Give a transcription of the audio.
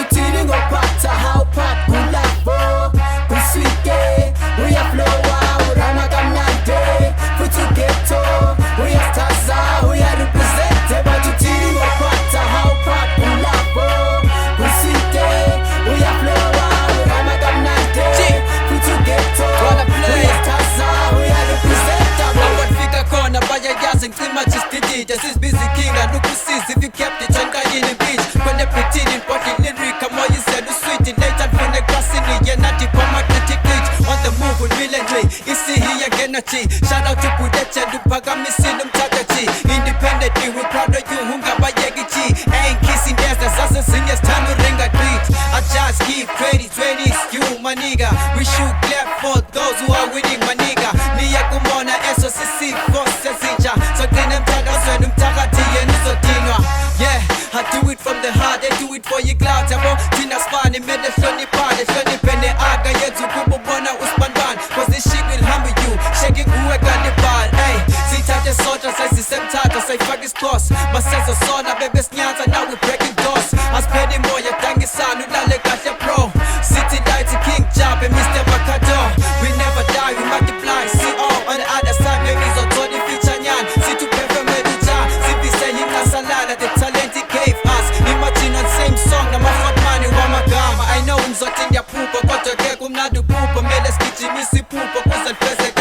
Uthin ngo Partee, how Part kulabo kuswike uyaflowa urama kamnande futhi ghetto uyastaza uyarepresent. Uthin ngo Partee, how Part kulabo kuswike uyaflowa urama kamnande futhi ghetto uyastaza uyarepresent. Abafika khona bayayazi ngicima jistidide sisibiza inkinga nukusiza if you kept it chankayini beach kwene pretini body lyric amoya izela usweet nature fune grassini yena diplomatic glitch on the move with military isihiya energy. Shout out to Budete uphakamisile umthathathi independently we proud of you ungabayeki G ain't kissing there's zase zinye sithanda uringa beat. I just give credit when it's you my nigga. We shoot left for those who are winning my nigga. Niya kumona eso sisifo sezinja sogcina emthakazweni umthakathi yena uzodinwa. Yeah, I do it from the heart, I do it for your clout yabo thina sifani mele hloniphane hloniphene aga yenza ukuba ubona usibanibani cause this shit will humble you shake kuwe kanibal. Hey, sithathe sonke sesisemthatha sayifaka isicross masenzo sona bebe sinyanza now we breaking doors. Asipheli moya dangisana ulale kahle bro. City lights King Job and Mr. Makador. We never die, we multiply. See all on the other side, maybe so Tony feature nyan. See to perform meduja. See we say him salala, the talent he gave us. Imagine on same song, na mafat money wa magama. I know him zotin ya pupa, koto ke kumnadu pupa. Mele skiji misi pupa, kuza pese